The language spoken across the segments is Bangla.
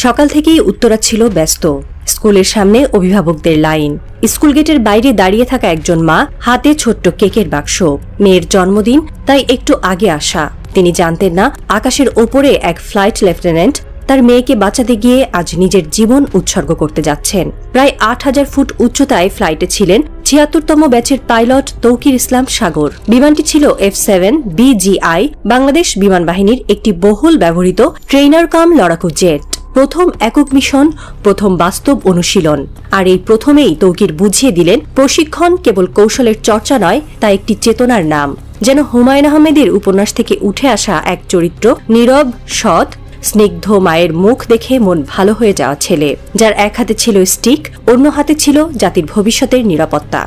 সকাল থেকেই উত্তরা ছিল ব্যস্ত। স্কুলের সামনে অভিভাবকদের লাইন, স্কুল গেটের বাইরে দাঁড়িয়ে থাকা একজন মা, হাতে ছোট্ট কেকের বাক্স। মেয়ের জন্মদিন, তাই একটু আগে আসা। তিনি জানতেন না আকাশের ওপরে এক ফ্লাইট লেফটেন্যান্ট তার মেয়েকে বাঁচাতে গিয়ে আজ নিজের জীবন উৎসর্গ করতে যাচ্ছেন। প্রায় ৮,০০০ ফুট উচ্চতায় ফ্লাইটে ছিলেন ৭৬তম ব্যাচের পাইলট তৌকির ইসলাম সাগর। বিমানটি ছিল F-7 BGI, বাংলাদেশ বিমান বাহিনীর একটি বহুল ব্যবহৃত ট্রেইনার কাম লড়াকু জেট। প্রথম একক মিশন, প্রথম বাস্তব অনুশীলন। আর এই প্রথমেই তৌকির বুঝিয়ে দিলেন প্রশিক্ষণ কেবল কৌশলের চর্চা নয়, তা একটি চেতনার নাম। যেন হুমায়ুন আহমেদের উপন্যাস থেকে উঠে আসা এক চরিত্র, নীরব, সৎ, স্নিগ্ধ মায়ের মুখ দেখে মন ভালো হয়ে যাওয়া ছেলে, যার এক হাতে ছিল স্টিক, অন্য হাতে ছিল জাতির ভবিষ্যতের নিরাপত্তা।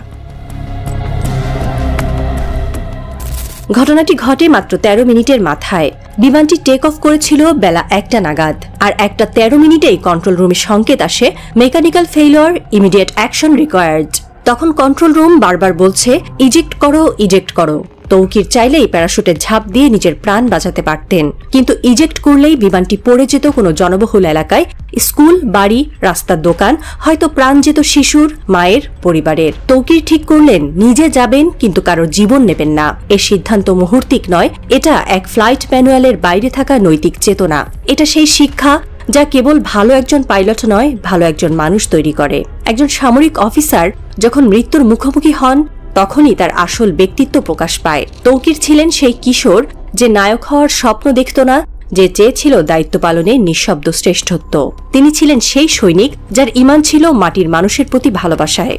ঘটনাটি ঘটে মাত্র ১৩ মিনিটের মাথায়। বিমানটি টেক অফ করেছিল বেলা ১টা নাগাদ, আর ১টা ১৩ মিনিটেই কন্ট্রোল রুমে সংকেত আসে mechanical failure, immediate action required. তখন কন্ট্রোল রুম বারবার বলছে ইজেক্ট করো, ইজেক্ট করো। তৌকির চাইলেই প্যারাশুটে ঝাঁপ দিয়ে নিজের প্রাণ বাঁচাতে পারতেন, কিন্তু ইজেক্ট করলেই বিমানটি পড়ে যেত কোনো জনবহুল এলাকায়, স্কুল, বাড়ি, রাস্তার দোকান, হয়তো প্রাণ যেত শিশুর, মায়ের, পরিবারের। তৌকির ঠিক করলেন নিজে যাবেন, কিন্তু কারোর জীবন নেবেন না। এ সিদ্ধান্ত মুহূর্তিক নয়, এটা এক ফ্লাইট ম্যানুয়ালের বাইরে থাকা নৈতিক চেতনা। এটা সেই শিক্ষা যা কেবল ভালো একজন পাইলট নয়, ভালো একজন মানুষ তৈরি করে। একজন সামরিক অফিসার যখন মৃত্যুর মুখোমুখি হন, তখনই তার আসল ব্যক্তিত্ব প্রকাশ পায়। তৌকির ছিলেন সেই কিশোর যে নায়ক হওয়ার স্বপ্ন দেখত না, যে চেয়েছিল দায়িত্ব পালনে নিঃশব্দ শ্রেষ্ঠত্ব। তিনি ছিলেন সেই সৈনিক যার ঈমান ছিল মাটির মানুষের প্রতি ভালোবাসায়।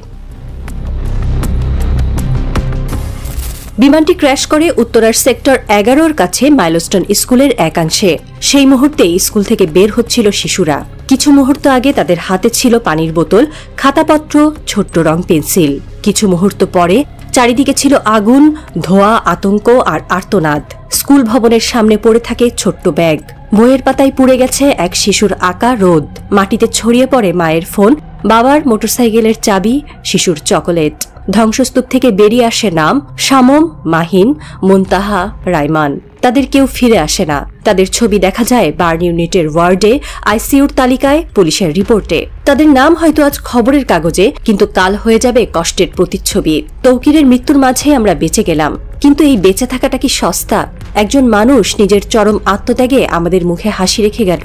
বিমানটি ক্র্যাশ করে উত্তরার সেক্টর ১১-র কাছে মাইলস্টোন স্কুলের একাংশে। সেই মুহূর্তে স্কুল থেকে বের হচ্ছিল শিশুরা। কিছু মুহূর্ত আগে তাদের হাতে ছিল পানির বোতল, খাতাপত্র, ছোট্ট রং পেন্সিল। কিছু মুহূর্ত পরে চারিদিকে ছিল আগুন, ধোঁয়া, আতঙ্ক আর আর্তনাদ। স্কুল ভবনের সামনে পড়ে থাকে ছোট্ট ব্যাগ, বইয়ের পাতায় পুড়ে গেছে এক শিশুর আঁকা রোদ, মাটিতে ছড়িয়ে পড়ে মায়ের ফোন, বাবার মোটরসাইকেলের চাবি, শিশুর চকোলেট। ধ্বংসস্তূপ থেকে বেরিয়ে আসে নাম, শামম, মাহিন, মুনতাহা, রাইমান। তাদের কেউ ফিরে আসে না। তাদের ছবি দেখা যায় বার্ন ইউনিটের ওয়ার্ডে, আইসিইউর তালিকায়, পুলিশের রিপোর্টে। তাদের নাম হয়তো আজ খবরের কাগজে, কিন্তু কাল হয়ে যাবে কষ্টের প্রতিচ্ছবি। তৌকিরের মৃত্যুর মাঝে আমরা বেঁচে গেলাম, কিন্তু এই বেঁচে থাকাটা কি সস্তা? একজন মানুষ নিজের চরম আত্মত্যাগে আমাদের মুখে হাসি রেখে গেল।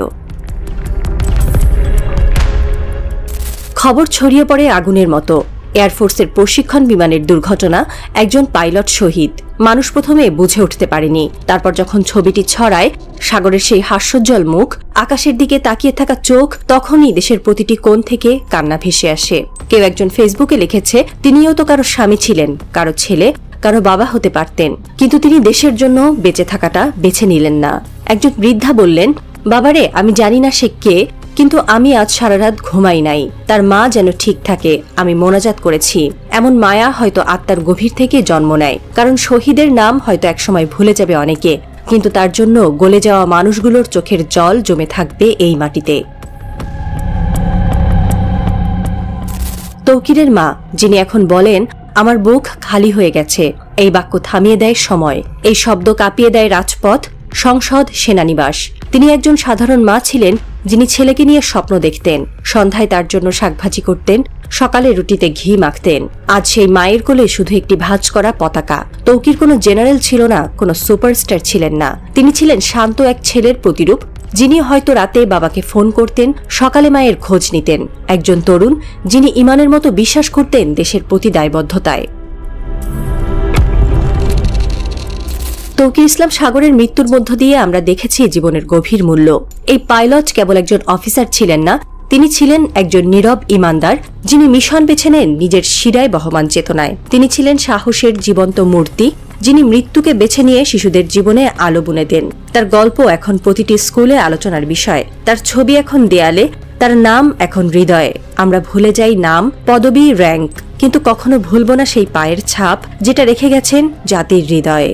খবর ছড়িয়ে পড়ে আগুনের মতো। এয়ারফোর্সের প্রশিক্ষণ বিমানের দুর্ঘটনা, একজন পাইলট শহীদ। মানুষ প্রথমে বুঝে উঠতে পারেনি, তারপর যখন ছবিটি ছড়ায়, সাগরের সেই হাস্যোজ্জ্বল মুখ, আকাশের দিকে তাকিয়ে থাকা চোখ, তখনই দেশের প্রতিটি কোণ থেকে কান্না ভেসে আসে। কেউ একজন ফেসবুকে লিখেছে, তিনিও তো কারো স্বামী ছিলেন, কারো ছেলে, কারো বাবা হতে পারতেন, কিন্তু তিনি দেশের জন্য বেঁচে থাকাটা বেছে নিলেন না। একজন বৃদ্ধা বললেন, বাবারে, আমি জানি না সে কে, কিন্তু আমি আজ সারা রাত ঘুমাই নাই, তার মা যেন ঠিক থাকে, আমি মোনাজাত করেছি। এমন মায়া হয়তো আত্মার গভীর থেকে জন্ম নেয়, কারণ শহীদের নাম হয়তো একসময় ভুলে যাবে অনেকে, কিন্তু তার জন্য গলে যাওয়া মানুষগুলোর চোখের জল জমে থাকবে এই মাটিতে। তৌকিরের মা, যিনি এখন বলেন, আমার বুক খালি হয়ে গেছে, এই বাক্য থামিয়ে দেয় সময়, এই শব্দ কাঁপিয়ে দেয় রাজপথ, সংসদ, সেনানিবাস। তিনি একজন সাধারণ মা ছিলেন, যিনি ছেলেকে নিয়ে স্বপ্ন দেখতেন, সন্ধ্যায় তার জন্য শাকভাজি করতেন, সকালে রুটিতে ঘি মাখতেন। আজ সেই মায়ের কোলে শুধু একটি ভাঁজ করা পতাকা। তৌকির কোনো জেনারেল ছিল না, কোনো সুপারস্টার ছিলেন না। তিনি ছিলেন শান্ত এক ছেলের প্রতিরূপ, যিনি হয়তো রাতে বাবাকে ফোন করতেন, সকালে মায়ের খোঁজ নিতেন। একজন তরুণ, যিনি ঈমানের মতো বিশ্বাস করতেন দেশের প্রতি দায়বদ্ধতায়। তৌকির ইসলাম সাগরের মৃত্যুর মধ্য দিয়ে আমরা দেখেছি জীবনের গভীর মূল্য। এই পাইলট কেবল একজন অফিসার ছিলেন না, তিনি ছিলেন একজন নীরব ইমানদার, যিনি মিশন বেছে নেন নিজের শিরায় বহমান চেতনায়। তিনি ছিলেন সাহসের জীবন্ত মূর্তি, যিনি মৃত্যুকে বেছে নিয়ে শিশুদের জীবনে আলো বুনে দেন। তার গল্প এখন প্রতিটি স্কুলে আলোচনার বিষয়, তার ছবি এখন দেয়ালে, তার নাম এখন হৃদয়ে। আমরা ভুলে যাই নাম, পদবি, র্যাঙ্ক, কিন্তু কখনো ভুলব না সেই পায়ের ছাপ যেটা রেখে গেছেন জাতির হৃদয়ে।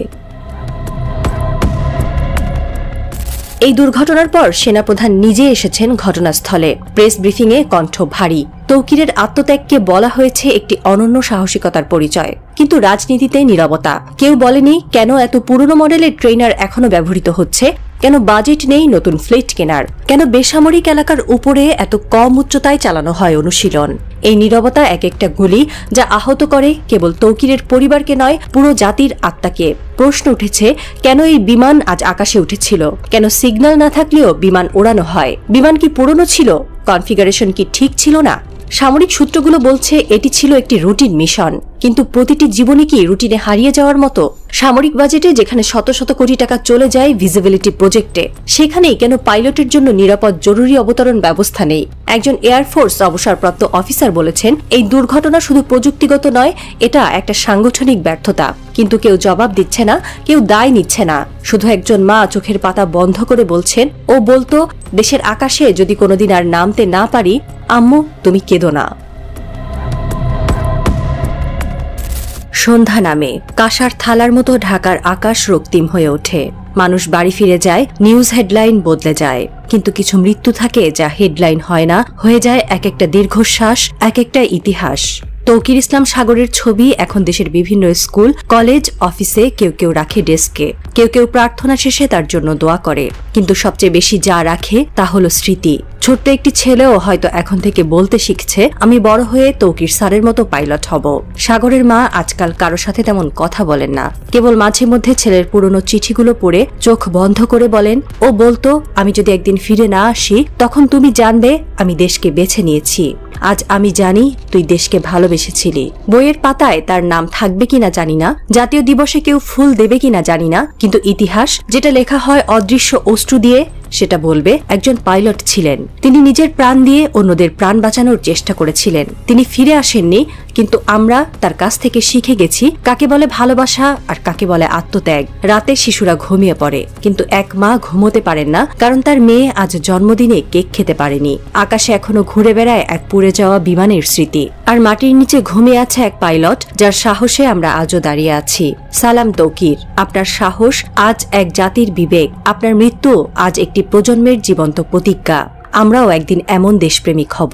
এই দুর্ঘটনার পর সেনাপ্রধান নিজে এসেছেন ঘটনাস্থলে। প্রেস ব্রিফিংয়ে কণ্ঠ ভারী। তৌকিরের আত্মত্যাগকে বলা হয়েছে একটি অনন্য সাহসিকতার পরিচয়, কিন্তু রাজনীতিতে নীরবতা। কেউ বলেনি কেন এত পুরনো মডেলের ট্রেনার এখনো ব্যবহৃত হচ্ছে, কেন বাজেট নেই নতুন ফ্লিট কেনার? কেন বেসামরিক এলাকার উপরে এত কম উচ্চতায় চালানো হয় অনুশীলন? এই নীরবতা এক একটা গুলি যা আহত করে কেবল তৌকিরের পরিবারকে নয়, পুরো জাতির আত্মাকে। প্রশ্ন উঠেছে, কেন এই বিমান আজ আকাশে উঠেছিল? কেন সিগন্যাল না থাকলেও বিমান ওড়ানো হয়? বিমান কি পুরনো ছিল? কনফিগারেশন কি ঠিক ছিল না? সামরিক সূত্রগুলো বলছে এটি ছিল একটি রুটিন মিশন, কিন্তু প্রতিটি জীবনই কি রুটিনে হারিয়ে যাওয়ার মতো? সামরিক বাজেটে যেখানে শত শত কোটি টাকা চলে যায় ভিজিবিলিটি প্রজেক্টে, সেখানেই কেন পাইলটের জন্য নিরাপদ জরুরি অবতরণ ব্যবস্থা নেই? একজন এয়ারফোর্স অবসরপ্রাপ্ত অফিসার বলেছেন, এই দুর্ঘটনা শুধু প্রযুক্তিগত নয়, এটা একটা সাংগঠনিক ব্যর্থতা। কিন্তু কেউ জবাব দিচ্ছে না, কেউ দায় নিচ্ছে না। শুধু একজন মা চোখের পাতা বন্ধ করে বলছেন, ও বলতো, দেশের আকাশে যদি কোনোদিন আর নামতে না পারি, আম্মু তুমি কেঁদো না। সন্ধ্যা নামে, কাঁসার থালার মতো ঢাকার আকাশ রক্তিম হয়ে ওঠে। মানুষ বাড়ি ফিরে যায়, নিউজ হেডলাইন বদলে যায়, কিন্তু কিছু মৃত্যু থাকে যা হেডলাইন হয় না, হয়ে যায় এক একটা দীর্ঘশ্বাস, এক একটা ইতিহাস। তৌকির ইসলাম সাগরের ছবি এখন দেশের বিভিন্ন স্কুল, কলেজ, অফিসে কেউ কেউ রাখে ডেস্কে, কেউ কেউ প্রার্থনা শেষে তার জন্য দোয়া করে। কিন্তু সবচেয়ে বেশি যা রাখে তা হলো স্মৃতি। ছোট্ট একটি ছেলেও হয়তো এখন থেকে বলতে শিখছে, আমি বড় হয়ে তৌকির স্যারের মতো পাইলট হব। সাগরের মা আজকাল কারো সাথে তেমন কথা বলেন না, কেবল মাঝে মধ্যে ছেলের পুরনো চিঠিগুলো পড়ে চোখ বন্ধ করে বলেন, ও বলতো, আমি যদি একদিন ফিরে না আসি, তখন তুমি জানবে আমি দেশকে বেছে নিয়েছি। আজ আমি জানি তুই দেশকে ভালোবেসেছিলি। বইয়ের পাতায় তার নাম থাকবে কিনা জানি না, জাতীয় দিবসে কেউ ফুল দেবে কিনা জানি না, কিন্তু ইতিহাস যেটা লেখা হয় অদৃশ্য অশ্রু দিয়ে, সেটা বলবে একজন পাইলট ছিলেন। তিনি নিজের প্রাণ দিয়ে অন্যদের প্রাণ বাঁচানোর চেষ্টা করেছিলেন। তিনি ফিরে আসেননি, কিন্তু আমরা তার কাছ থেকে শিখে গেছি কাকে বলে ভালোবাসা আর কাকে বলে আত্মত্যাগ। রাতে শিশুরা ঘুমিয়ে পড়ে, কিন্তু এক মা ঘুমোতে পারেন না, কারণ তার মেয়ে আজ জন্মদিনে কেক খেতে পারেনি। আকাশে এখনো ঘুরে বেড়ায় এক পুড়ে যাওয়া বিমানের স্মৃতি, আর মাটির নিচে ঘুমিয়ে আছে এক পাইলট যার সাহসে আমরা আজও দাঁড়িয়ে আছি। সালাম তৌকির, আপনার সাহস আজ এক জাতির বিবেক, আপনার মৃত্যু আজ একটি প্রজন্মের জীবন্ত প্রতিজ্ঞা। আমরাও একদিন এমন দেশপ্রেমিক হব।